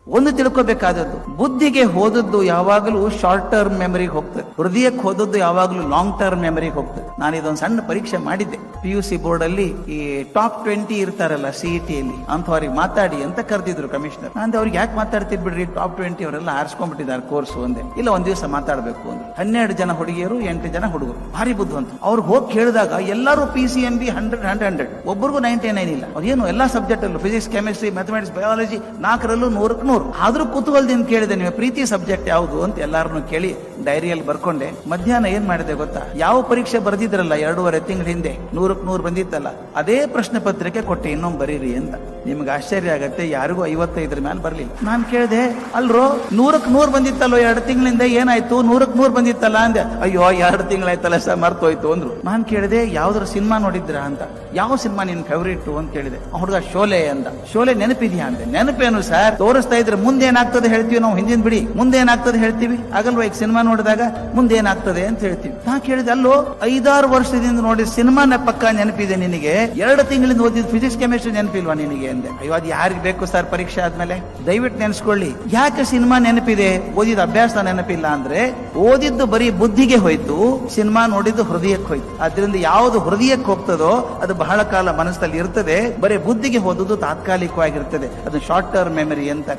ಒಂದು ತಿಳ್ಕೊಬೇಕಾದದ್ದು, ಬುದ್ಧಿಗೆ ಹೋದದ್ದು ಯಾವಾಗಲೂ ಶಾರ್ಟ್ ಟರ್ಮ್ ಮೆಮರಿಗೆ ಹೋಗ್ತದೆ, ಹೃದಯಕ್ಕೆ ಹೋದದ್ದು ಯಾವಾಗಲೂ ಲಾಂಗ್ ಟರ್ಮ್ ಮೆಮರಿಗೆ ಹೋಗ್ತದೆ. ನಾನು ಇದೊಂದು ಸಣ್ಣ ಪರೀಕ್ಷೆ ಮಾಡಿದ್ದೆ. PUC ಬೋರ್ಡ್ ಅಲ್ಲಿ ಈ ಟಾಪ್ 20 ಇರ್ತಾರಲ್ಲ CET ಅಲ್ಲಿ, ಅಂಥವ್ರಿಗೆ ಮಾತಾಡಿ ಅಂತ ಕರೆದಿದ್ರು ಕಮಿಷನರ್. ನಾನು ಅವ್ರಿಗೆ ಯಾಕೆ ಮಾತಾಡ್ತಿದ್ ಬಿಡ್ರಿ, ಟಾಪ್ 20 ಅವರೆಲ್ಲ ಆರಿಸ್ಕೊಂಡ್ಬಿಟ್ಟಿದ್ದಾರೆ ಕೋರ್ಸ್ ಒಂದೇ, ಇಲ್ಲ ಒಂದ್ ದಿವಸ ಮಾತಾಡಬೇಕು ಅಂದ್ರೆ. 12 ಜನ ಹುಡುಗಿಯರು, 8 ಜನ ಹುಡುಗರು, ಭಾರಿ ಬುದ್ಧಿವಂತ. ಅವ್ರಿಗೆ ಹೋಗಿ ಕೇಳಿದಾಗ ಎಲ್ಲರೂ PCMB 100 ಒಬ್ಬರಿಗೂ 99 ಇಲ್ಲ. ಅವ್ರೇನು ಎಲ್ಲಾ ಸಬ್ಜೆಕ್ಟ್ ಅಲ್ಲೂ ಫಿಸಿಕ್ಸ್, ಕೆಮಿಸ್ಟ್ರಿ, ಮ್ಯಾಥಮೆಟಿಕ್ಸ್, ಬಯಾಲಜಿ 4ರಲ್ಲೂ 100ಕ್ಕೆ 100. ಆದ್ರೂ ಕುತೂಹಲದಿಂದ ಕೇಳಿದೆ, ನೀವು ಪ್ರೀತಿ ಸಬ್ಜೆಕ್ಟ್ ಯಾವುದು ಅಂತ ಎಲ್ಲಾರನ್ನು ಕೇಳಿ ಡೈರಿಯಲ್ಲಿ ಬರ್ಕೊಂಡೆ. ಮಧ್ಯಾಹ್ನ ಏನ್ ಮಾಡಿದೆ ಗೊತ್ತಾ, ಯಾವ ಪರೀಕ್ಷೆ ಬರೆದಿದ್ರಲ್ಲ 2.5 ತಿಂಗಳ ಹಿಂದೆ 100ಕ್ಕೆ 100 ಬಂದಿತ್ತಲ್ಲ, ಅದೇ ಪ್ರಶ್ನೆ ಪತ್ರಿಕೆ ಕೊಟ್ಟೆ, ಇನ್ನೊಂದು ಬರೀರಿ ಅಂತ. ನಿಮ್ಗೆ ಆಶ್ಚರ್ಯ ಆಗತ್ತೆ, ಯಾರಿಗೂ 55 ಮೇಲೆ ಬರ್ಲಿಲ್ಲ. ನಾನ್ ಕೇಳಿದೆ, ಅಲ್ರೋ 100ಕ್ಕೆ 100 ಬಂದಿತ್ತಲ್ಲೋ 2 ತಿಂಗಳಿಂದ, ಏನಾಯ್ತು 100ಕ್ಕೆ 100 ಬಂದಿತ್ತಲ್ಲ ಅಂದೆ. ಅಯ್ಯೋ 2 ತಿಂಗಳಾಯ್ತಲ್ಲ ಸರ್, ಮರ್ತೋಯ್ತು ಅಂದ್ರು. ನಾನ್ ಕೇಳಿದೆ, ಯಾವ್ದಾರ ಸಿನಿಮಾ ನೋಡಿದ್ರ ಅಂತ. ಯಾವ ಸಿನಿಮಾ ನಿನ್ ಫೇವರಿಟ್ ಅಂತ ಕೇಳಿದೆ. ಹುಡುಗ ಶೋಲೆ ಅಂದ. ಶೋಲೆ ನೆನಪಿದ್ಯಾ ಅಂದೆ. ನೆನಪೇನು ಸರ್, ತೋರಿಸ್ತಾ ಇದ್ರೆ ಮುಂದೆ ಏನಾಗ್ತದೆ ಹೇಳ್ತೀವಿ ನಾವು, ಹಿಂದಿನ ಬಿಡಿ, ಮುಂದೆ ಏನಾಗ್ತದೆ ಹೇಳ್ತೀವಿ ಆಗಲ್ವಾ. ಈಗ ಸಿನಿಮಾ ನೋಡಿದಾಗ ಮುಂದೆ ಏನಾಗ್ತದೆ ಅಂತ ಹೇಳ್ತೀವಿ. ನಾ ಕೇಳಿದೆ, ಅಲ್ಲೋ 5-6 ವರ್ಷದಿಂದ ನೋಡಿ ಸಿನಿಮಾನ ಪಕ್ಕ ನೆನಪಿದೆ ನಿನಗೆ, 2 ತಿಂಗಳಿಂದ ಓದಿದ ಫಿಸಿಕ್ಸ್ ಕೆಮಿಸ್ಟ್ರಿ ನೆನಪಿಲ್ವಾ ನಿನಗೆ ಅಂದೆ. ಅಯ್ಯೋ ಅದು ಯಾರಿಗೆ ಬೇಕು ಸರ್ ಪರೀಕ್ಷೆ ಆದ್ಮೇಲೆ, ದಯವಿಟ್ಟು ನೆನೆಸ್ಕೊಳ್ಳಿ. ಯಾಕೆ ಸಿನಿಮಾ ನೆನಪಿದೆ, ಓದಿದ ಅಭ್ಯಾಸ ನೆನಪಿಲ್ಲ ಅಂದ್ರೆ, ಓದಿದ್ದು ಬರೀ ಬುದ್ಧಿಗೆ ಹೋಯ್ತು, ಸಿನಿಮಾ ನೋಡಿದ್ದು ಹೃದಯಕ್ಕೆ ಹೋಯ್ತು. ಆದ್ರಿಂದ ಯಾವುದು ಹೃದಯಕ್ಕೆ ಹೋಗ್ತದೋ ಅದು ಬಹಳ ಕಾಲ ಮನಸ್ಸಲ್ಲಿ ಇರ್ತದೆ, ಬರೀ ಬುದ್ಧಿಗೆ ಹೋದದ್ದು ತಾತ್ಕಾಲಿಕವಾಗಿರ್ತದೆ. ಅದು ಶಾರ್ಟ್ ಟರ್ಮ್ ಮೆಮರಿ ಅಂತ.